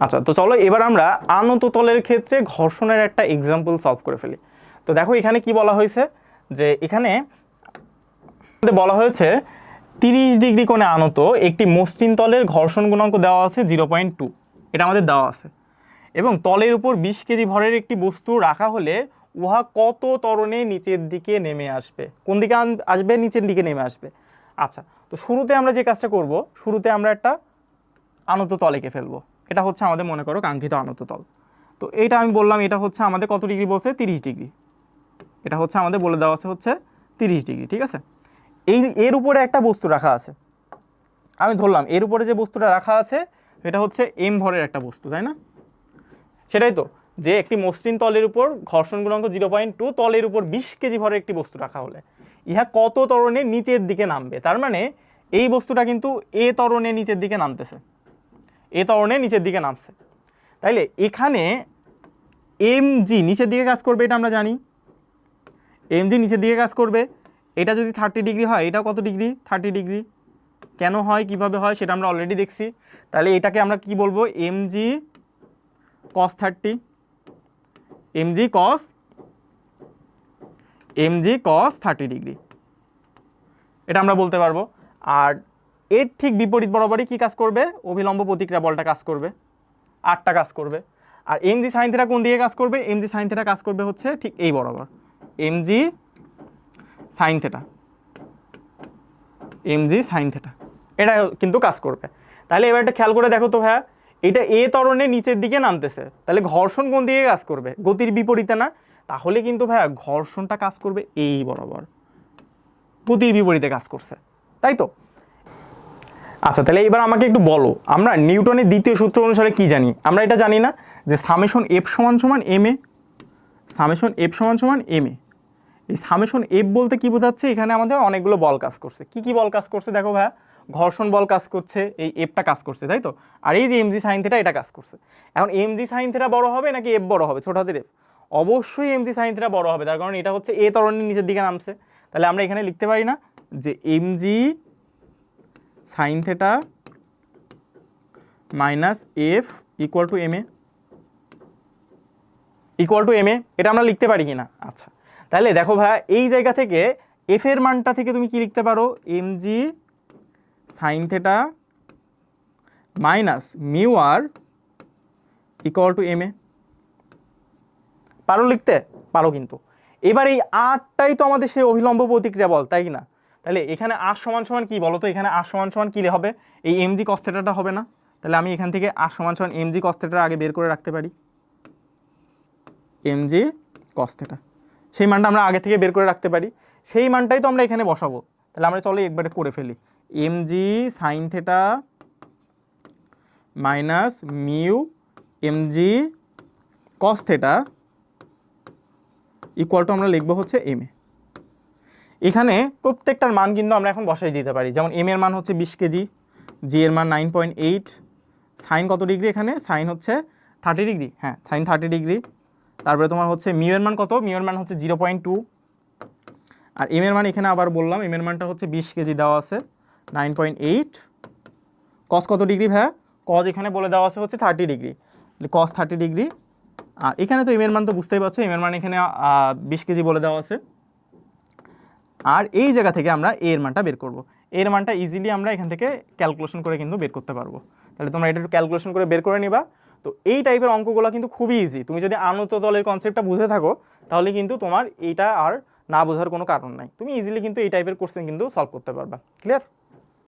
আচ্ছা, তো চলো এবার আমরা আনত তলের ক্ষেত্রে ঘর্ষণের একটা এক্সাম্পল সলভ করে ফেলি। তো দেখো এখানে কি বলা হয়েছে, যে এখানে বলা হয়েছে 30 ডিগ্রি কোণে আনত একটি মসৃণ তলের ঘর্ষণ গুণাঙ্ক দেওয়া আছে 0.2, এটা আমাদের দেওয়া আছে, এবং তলের উপর 20 কেজি ভরের একটি বস্তু রাখা হলে উহা কত ত্বরণে নিচের দিকে নেমে আসবে? কোন দিকে আসবে? নিচের দিকে নেমে আসবে। আচ্ছা, তো শুরুতে আমরা যে কাজটা করব, শুরুতে আমরা একটা আনত তল এঁকে ফেলবো। এটা হচ্ছে আমাদের মনে করো কাঙ্ক্ষিত আনত তল। তো এইটা আমি বললাম এটা হচ্ছে আমাদের কত ডিগ্রি বলছে? 30 ডিগ্রি। এটা হচ্ছে আমাদের বলে দেওয়া আছে হচ্ছে 30 ডিগ্রি, ঠিক আছে। এর উপরে একটা বস্তু রাখা আছে, আমি ধরলাম এর উপরে যে বস্তুটা রাখা আছে এটা হচ্ছে এম ভরের একটা বস্তু, তাই না? সেটাই তো, যে একটি মসৃণ তলের উপর ঘর্ষণ গুণাঙ্ক 0.2, তলের উপর 20 কেজি ভরের একটি বস্তু রাখা হলে ইহা কত ত্বরণে নিচের দিকে নামবে? তার মানে এই বস্তুটা কিন্তু এ ত্বরণে নিচের দিকে নামতেছে, এ ত্বরণে নিচের দিকে নামছে। তাইলে এখানে এম জি নিচের দিকে কাজ করবে, এটা আমরা জানি। এম জি নিচের দিকে কাজ করবে। এটা যদি 30 ডিগ্রি হয়, এটাও কত ডিগ্রি? 30 ডিগ্রি। কেন হয়, কিভাবে হয় সেটা আমরা অলরেডি দেখছি। তাহলে এটাকে আমরা কি বলবো? M G cos 30, M G cos 30 degree, এটা আমরা বলতে পারবো। আর এর ঠিক বিপরীত বরাবরই কি কাজ করবে? অভিলম্ব প্রতিক্রিয়া বলটা কাজ করবে, আটটা কাজ করবে। আর এম জি সাইন থিটা কোন দিকে কাজ করবে? এম জি সাইন থিটা কাজ করবে হচ্ছে ঠিক এই বরাবর, M G sine theta, M G sine theta, এটা কিন্তু কাজ করবে। তাহলে এবার একটা খেয়াল করে দেখো তো ভাইয়া, এটা এ ত্বরণে নিচের দিকে নামতেছে, তাহলে ঘর্ষণ কোন দিকে কাজ করবে? গতির বিপরীতে না? তাহলে কিন্তু ভাইয়া ঘর্ষণটা কাজ করবে এই বরাবর, গতির বিপরীতে কাজ করছে, তাই তো? আচ্ছা, তাহলে এবার আমাকে একটু বলো, আমরা নিউটনের দ্বিতীয় সূত্র অনুসারে কি জানি? আমরা এটা জানি না যে সামেশন এফ সমান সমান এম এ, সামেশন এফ সমান সমান এম এ। এই সামেশন এফ বলতে কি বোঝাচ্ছে? এখানে আমাদের অনেকগুলো বল কাজ করছে। কি কি বল কাজ করছে দেখো ভাইয়া, ঘর্ষণ বল কাজ করছে, এই এফটা কাজ করছে, তাই তো? আর এই যে এমজি সাইন থিটা, এটা কাজ করছে। এখন এমজি সাইন থিটা বড় হবে নাকি এফ বড় হবে, ছোট হাতের এফ? অবশ্যই এমজি সাইন থিটা বড় হবে, তার কারণ এটা হচ্ছে এ ত্বরণের নিচের দিকে নামছে। তাহলে আমরা এখানে লিখতে পারি না যে MG sine theta minus F equal to M A, equal to M A, এটা আমরা লিখতে পারি কি না? আচ্ছা, তাহলে দেখো ভাইয়া এই জায়গা থেকে এফ এর মানটা থেকে তুমি কি লিখতে পারো? M G sine theta minus mu R equal to M A, পারো লিখতে? পারো কিন্তু। এবার এই আরটাই তো আমাদের সেই অভিলম্ব প্রতিক্রিয়া বল, তাই না? তাহলে এখানে আর সমান সমান কি বলো তো? এখানে আর সমান সমান কি হবে? এই এম জি কস থিটাটা হবে না? তাহলে আমি এখান থেকে আর সমান সমান এম জি কস থিটা আগে বের করে রাখতে পারি, এম জি কস থিটা, সেই মানটা আমরা আগে থেকে বের করে রাখতে পারি, সেই মানটাই তো আমরা এখানে বসাবো। তাহলে আমরা চলো একবারে করে ফেলি, M G sine theta minus mu M G cos theta equal to আমরা লিখবো হচ্ছে এম এ। এখানে প্রত্যেকটার মান কিন্তু আমরা এখন বসাই দিতে পারি। যেমন এম এর মান হচ্ছে 20 কেজি, জি এর মান 9.8, সাইন কত ডিগ্রি? এখানে সাইন হচ্ছে 30 ডিগ্রি, হ্যাঁ সাইন 30 ডিগ্রি। তারপরে তোমার হচ্ছে মিউ এর মান কত? মিউ এর মান হচ্ছে 0.2, আর এম এর মান এখানে আবার বললাম এম এর মানটা হচ্ছে 20 কেজি দেওয়া আছে, 9.8, কস কত ডিগ্রি ভাইয়া? কস এখানে বলে দেওয়া আছে হচ্ছে 30 ডিগ্রি, কস 30 ডিগ্রি। আর এখানে তো এম এর মান তো বুঝতেই পারছো, এম এর মান এখানে 20 কেজি বলে দেওয়া আছে। আর এই জায়গা থেকে আমরা এর মানটা বের করব, এর মানটা ইজিলি আমরা এখান থেকে ক্যালকুলেশন করে কিন্তু বের করতে পারবো। তাহলে তোমরা এটা একটু ক্যালকুলেশন করে বের করে নিবা। তো এই টাইপের অঙ্কগুলো কিন্তু খুবই ইজি, তুমি যদি আনত তলের কনসেপ্টটা বুঝে থাকো তাহলে কিন্তু তোমার এইটা আর না বোঝার কোনো কারণ নাই, তুমি ইজিলি কিন্তু এই টাইপের কোশ্চেন কিন্তু সলভ করতে পারবা। ক্লিয়ার?